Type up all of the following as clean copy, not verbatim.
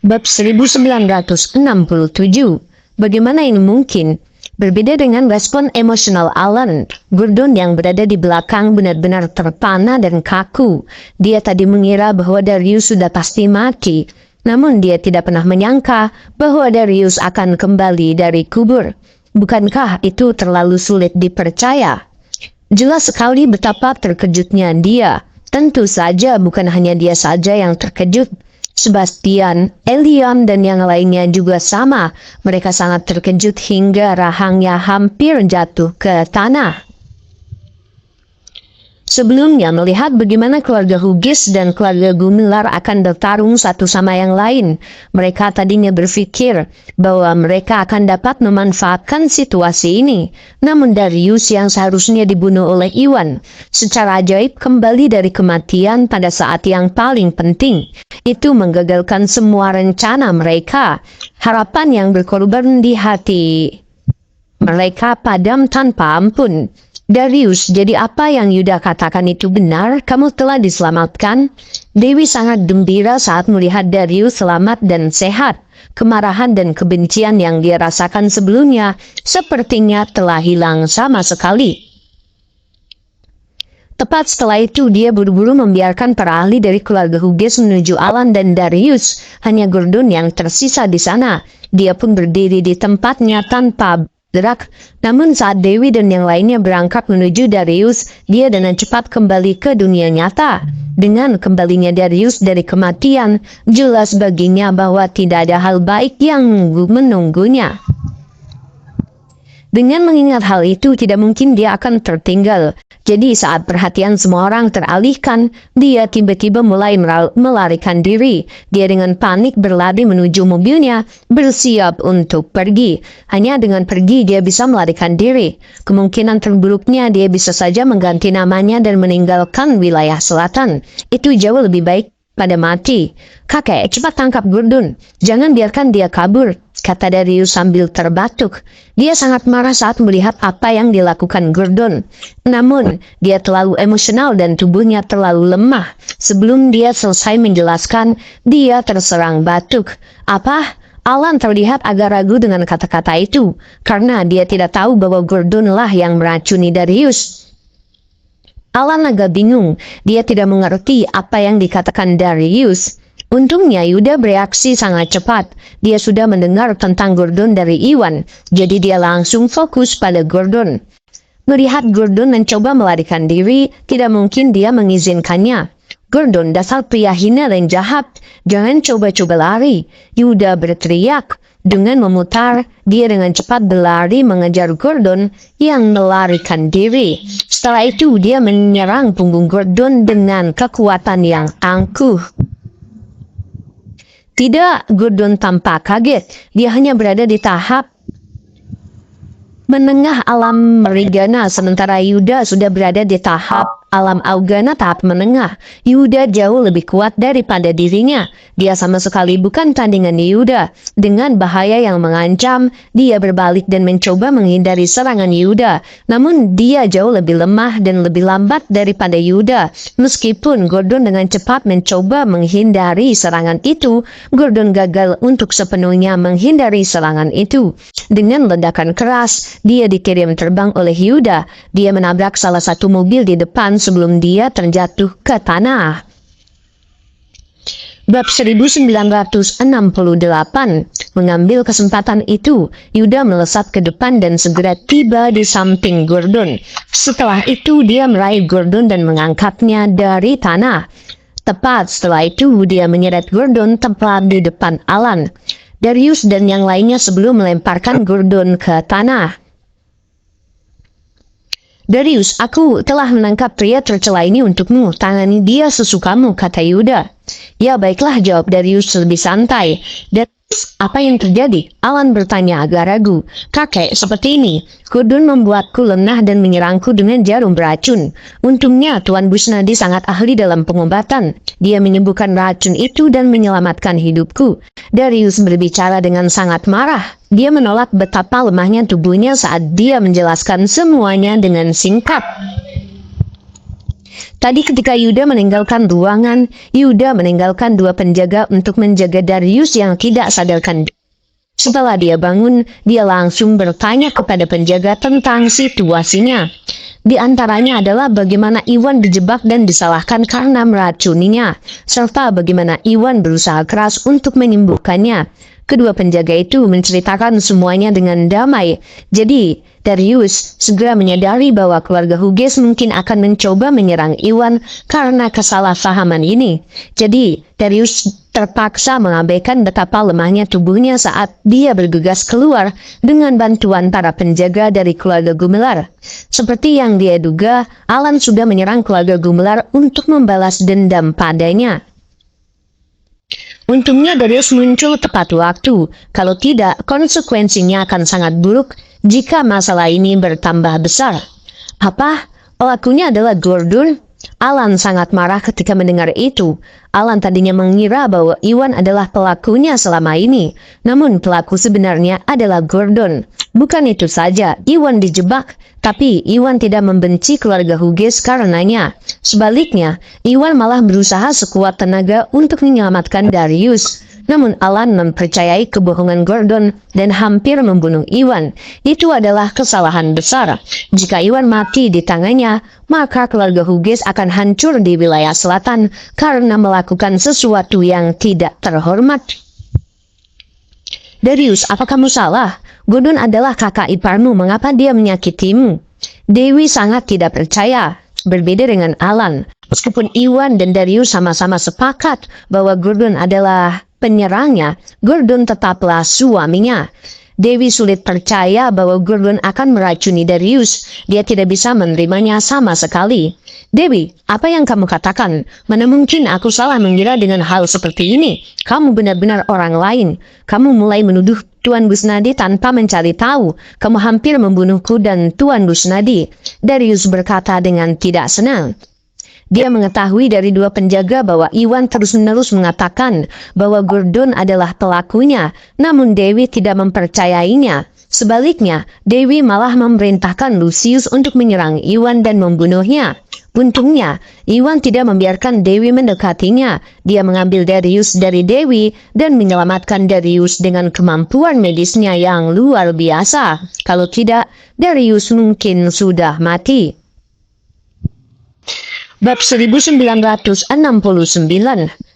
Bab 1967. Bagaimana ini mungkin? Berbeda dengan respon emosional Alan, Gordon yang berada di belakang benar-benar terpana dan kaku. Dia tadi mengira bahwa Darius sudah pasti mati. Namun dia tidak pernah menyangka bahwa Darius akan kembali dari kubur. Bukankah itu terlalu sulit dipercaya? Jelas sekali betapa terkejutnya dia. Tentu saja bukan hanya dia saja yang terkejut. Sebastian, Elion, dan yang lainnya juga sama. Mereka sangat terkejut hingga rahangnya hampir jatuh ke tanah. Sebelumnya melihat bagaimana keluarga Hughes dan keluarga Gumilar akan bertarung satu sama yang lain, mereka tadinya berpikir bahwa mereka akan dapat memanfaatkan situasi ini. Namun Darius yang seharusnya dibunuh oleh Iwan, secara ajaib kembali dari kematian pada saat yang paling penting. Itu menggagalkan semua rencana mereka. Harapan yang berkorban di hati mereka padam tanpa ampun. Darius, jadi apa yang Yuda katakan itu benar? Kamu telah diselamatkan? Dewi sangat gembira saat melihat Darius selamat dan sehat. Kemarahan dan kebencian yang dia rasakan sebelumnya sepertinya telah hilang sama sekali. Tepat setelah itu dia buru-buru membiarkan para ahli dari keluarga Hughes menuju Alan dan Darius. Hanya Gordon yang tersisa di sana. Dia pun berdiri di tempatnya tanpa gerak. Namun saat Dewi dan yang lainnya berangkat menuju Darius, dia dengan cepat kembali ke dunia nyata. Dengan kembalinya Darius dari kematian, jelas baginya bahwa tidak ada hal baik yang menunggunya. Dengan mengingat hal itu, tidak mungkin dia akan tertinggal. Jadi saat perhatian semua orang teralihkan, dia tiba-tiba mulai melarikan diri. Dia dengan panik berlari menuju mobilnya, bersiap untuk pergi. Hanya dengan pergi dia bisa melarikan diri. Kemungkinan terburuknya dia bisa saja mengganti namanya dan meninggalkan wilayah selatan. Itu jauh lebih baik pada mati. Kakek, cepat tangkap Gordon. Jangan biarkan dia kabur, kata Darius sambil terbatuk. Dia sangat marah saat melihat apa yang dilakukan Gordon. Namun, dia terlalu emosional dan tubuhnya terlalu lemah. Sebelum dia selesai menjelaskan, dia terserang batuk. Apa? Alan terlihat agak ragu dengan kata-kata itu, karena dia tidak tahu bahwa Gordon lah yang meracuni Darius. Alan agak bingung, dia tidak mengerti apa yang dikatakan Darius. Untungnya Yuda bereaksi sangat cepat. Dia sudah mendengar tentang Gordon dari Iwan, jadi dia langsung fokus pada Gordon. Melihat Gordon mencoba melarikan diri, tidak mungkin dia mengizinkannya. Gordon, dasar pria hina dan jahat, jangan coba-coba lari. Yuda berteriak. Dengan memutar, dia dengan cepat berlari mengejar Gordon yang melarikan diri. Setelah itu, dia menyerang punggung Gordon dengan kekuatan yang angkuh. Tidak, Gordon tampak kaget. Dia hanya berada di tahap menengah alam Merigana, sementara Yuda sudah berada di tahap alam Augana tahap menengah. Yuda jauh lebih kuat daripada dirinya. Dia sama sekali bukan tandingan Yuda. Dengan bahaya yang mengancam, dia berbalik dan mencoba menghindari serangan Yuda. Namun dia jauh lebih lemah dan lebih lambat daripada Yuda. Meskipun Gordon dengan cepat mencoba menghindari serangan itu, Gordon gagal untuk sepenuhnya menghindari serangan itu. Dengan ledakan keras, dia dikirim terbang oleh Yuda. Dia menabrak salah satu mobil di depan sebelum dia terjatuh ke tanah. Bab 1968. Mengambil kesempatan itu, Yuda melesat ke depan dan segera tiba di samping Gordon. Setelah itu dia meraih Gordon dan mengangkatnya dari tanah. Tepat setelah itu dia menyeret Gordon tepat di depan Alan, Darius dan yang lainnya sebelum melemparkan Gordon ke tanah. Darius, aku telah menangkap pria tercela ini untukmu. Tangani dia sesukamu, kata Yuda. Ya baiklah, jawab Darius lebih santai. Apa yang terjadi? Alan bertanya agak ragu. Kakek, seperti ini. Gordon membuatku lemah dan menyerangku dengan jarum beracun. Untungnya Tuan Busnadi sangat ahli dalam pengobatan. Dia menyembuhkan racun itu dan menyelamatkan hidupku. Darius berbicara dengan sangat marah. Dia menolak betapa lemahnya tubuhnya saat dia menjelaskan semuanya dengan singkat. Tadi ketika Yuda meninggalkan ruangan, Yuda meninggalkan dua penjaga untuk menjaga Darius yang tidak sadarkan. Setelah dia bangun, dia langsung bertanya kepada penjaga tentang situasinya. Di antaranya adalah bagaimana Iwan dijebak dan disalahkan karena meracuninya, serta bagaimana Iwan berusaha keras untuk menyembuhkannya. Kedua penjaga itu menceritakan semuanya dengan damai. Jadi, Darius segera menyadari bahwa keluarga Huges mungkin akan mencoba menyerang Iwan karena kesalahpahaman ini. Jadi, Darius terpaksa mengabaikan betapa lemahnya tubuhnya saat dia bergegas keluar dengan bantuan para penjaga dari keluarga Gumelar. Seperti yang dia duga, Alan sudah menyerang keluarga Gumelar untuk membalas dendam padanya. Untungnya Darius muncul tepat waktu, kalau tidak konsekuensinya akan sangat buruk jika masalah ini bertambah besar. Apa? Pelakunya adalah Gordon? Alan sangat marah ketika mendengar itu. Alan tadinya mengira bahwa Iwan adalah pelakunya selama ini, namun pelaku sebenarnya adalah Gordon. Bukan itu saja, Iwan dijebak, tapi Iwan tidak membenci keluarga Huges karenanya. Sebaliknya, Iwan malah berusaha sekuat tenaga untuk menyelamatkan Darius. Namun Alan mempercayai kebohongan Gordon dan hampir membunuh Iwan. Itu adalah kesalahan besar. Jika Iwan mati di tangannya, maka keluarga Huges akan hancur di wilayah selatan karena melakukan sesuatu yang tidak terhormat. Darius, apa kamu salah? Gordon adalah kakak iparmu, mengapa dia menyakitimu? Dewi sangat tidak percaya. Berbeda dengan Alan, meskipun Iwan dan Darius sama-sama sepakat bahwa Gordon adalah penyerangnya, Gordon tetaplah suaminya. Dewi sulit percaya bahwa Gordon akan meracuni Darius. Dia tidak bisa menerimanya sama sekali. Dewi, apa yang kamu katakan? Mana mungkin aku salah mengira dengan hal seperti ini? Kamu benar-benar orang lain. Kamu mulai menuduh Tuan Busnadi tanpa mencari tahu. Kamu hampir membunuhku dan Tuan Busnadi. Darius berkata dengan tidak senang. Dia mengetahui dari dua penjaga bahwa Iwan terus-menerus mengatakan bahwa Gordon adalah pelakunya, namun Dewi tidak mempercayainya. Sebaliknya, Dewi malah memerintahkan Lucius untuk menyerang Iwan dan membunuhnya. Untungnya, Iwan tidak membiarkan Dewi mendekatinya. Dia mengambil Darius dari Dewi dan menyelamatkan Darius dengan kemampuan medisnya yang luar biasa. Kalau tidak, Darius mungkin sudah mati. Bab 1969.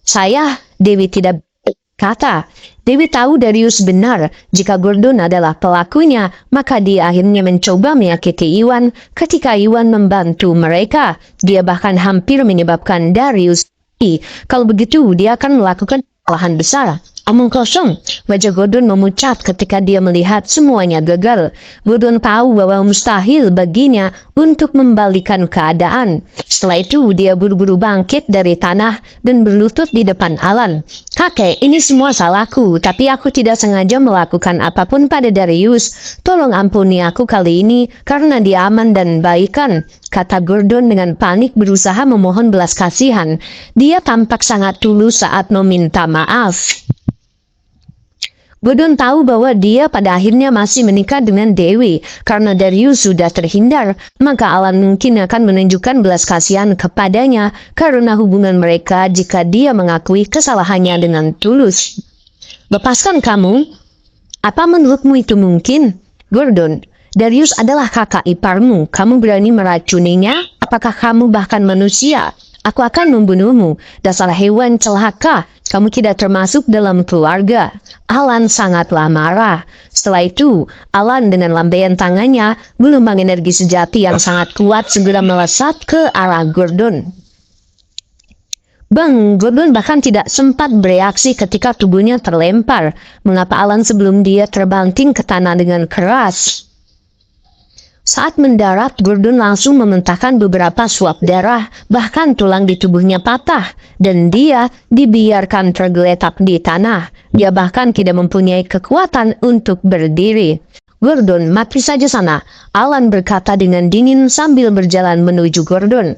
Saya, Dewi tidak berkata. Dewi tahu Darius benar. Jika Gordon adalah pelakunya, maka dia akhirnya mencoba menyakiti Iwan ketika Iwan membantu mereka. Dia bahkan hampir menyebabkan Darius. Kalau begitu, dia akan melakukan kesalahan besar. Omong kosong, wajah Gordon memucat ketika dia melihat semuanya gagal. Gordon tahu bahwa mustahil baginya untuk membalikan keadaan. Setelah itu, dia buru-buru bangkit dari tanah dan berlutut di depan Alan. Kakek, ini semua salahku, tapi aku tidak sengaja melakukan apapun pada Darius. Tolong ampuni aku kali ini, karena dia aman dan baikan, kata Gordon dengan panik berusaha memohon belas kasihan. Dia tampak sangat tulus saat meminta maaf. Gordon tahu bahwa dia pada akhirnya masih menikah dengan Dewi. Karena Darius sudah terhindar, maka Alan mungkin akan menunjukkan belas kasihan kepadanya karena hubungan mereka jika dia mengakui kesalahannya dengan tulus. Lepaskan kamu? Apa menurutmu itu mungkin? Gordon, Darius adalah kakak iparmu. Kamu berani meracuninya? Apakah kamu bahkan manusia? Aku akan membunuhmu. Dasar hewan celaka. Kamu tidak termasuk dalam keluarga. Alan sangatlah marah. Setelah itu, Alan dengan lambaian tangannya, gelombang energi sejati yang sangat kuat segera melesat ke arah Gordon. Bang, Gordon bahkan tidak sempat bereaksi ketika tubuhnya terlempar. Mengapa Alan sebelum dia terbanting ke tanah dengan keras? Saat mendarat, Gordon langsung memuntahkan beberapa suap darah, bahkan tulang di tubuhnya patah, dan dia dibiarkan tergeletak di tanah. Dia bahkan tidak mempunyai kekuatan untuk berdiri. Gordon, mati saja sana, Alan berkata dengan dingin sambil berjalan menuju Gordon.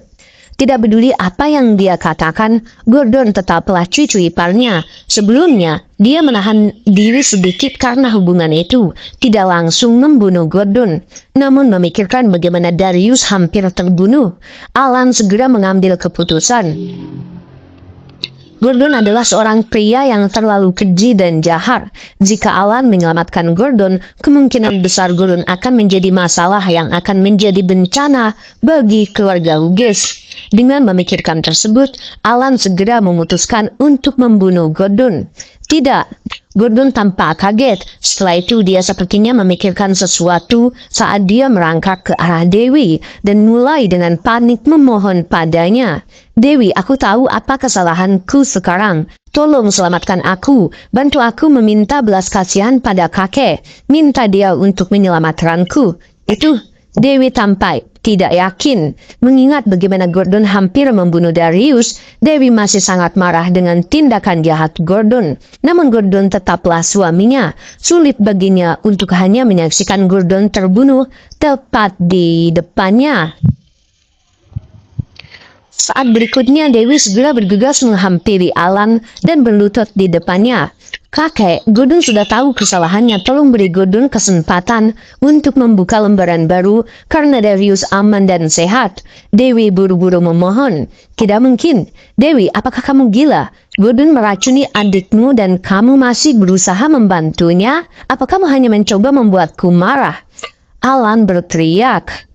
Tidak peduli apa yang dia katakan, Gordon tetaplah cucu iparnya. Sebelumnya, dia menahan diri sedikit karena hubungan itu tidak langsung membunuh Gordon. Namun memikirkan bagaimana Darius hampir terbunuh, Alan segera mengambil keputusan. Gordon adalah seorang pria yang terlalu keji dan jahat. Jika Alan menyelamatkan Gordon, kemungkinan besar Gordon akan menjadi masalah yang akan menjadi bencana bagi keluarga Hughes. Dengan memikirkan tersebut, Alan segera memutuskan untuk membunuh Gordon. Tidak, Gordon tampak kaget. Setelah itu dia sepertinya memikirkan sesuatu saat dia merangkak ke arah Dewi dan mulai dengan panik memohon padanya. Dewi, aku tahu apa kesalahanku sekarang. Tolong selamatkan aku. Bantu aku meminta belas kasihan pada kakek. Minta dia untuk menyelamatkanku. Itu Dewi tampak tidak yakin. Mengingat bagaimana Gordon hampir membunuh Darius, Dewi masih sangat marah dengan tindakan jahat Gordon. Namun Gordon tetaplah suaminya. Sulit baginya untuk hanya menyaksikan Gordon terbunuh tepat di depannya. Saat berikutnya Dewi segera bergegas menghampiri Alan dan berlutut di depannya. Kakek, Gordon sudah tahu kesalahannya. Tolong beri Gordon kesempatan untuk membuka lembaran baru karena Darius aman dan sehat. Dewi buru-buru memohon. Tidak mungkin. Dewi, apakah kamu gila? Gordon meracuni adikmu dan kamu masih berusaha membantunya? Apa kamu hanya mencoba membuatku marah? Alan berteriak.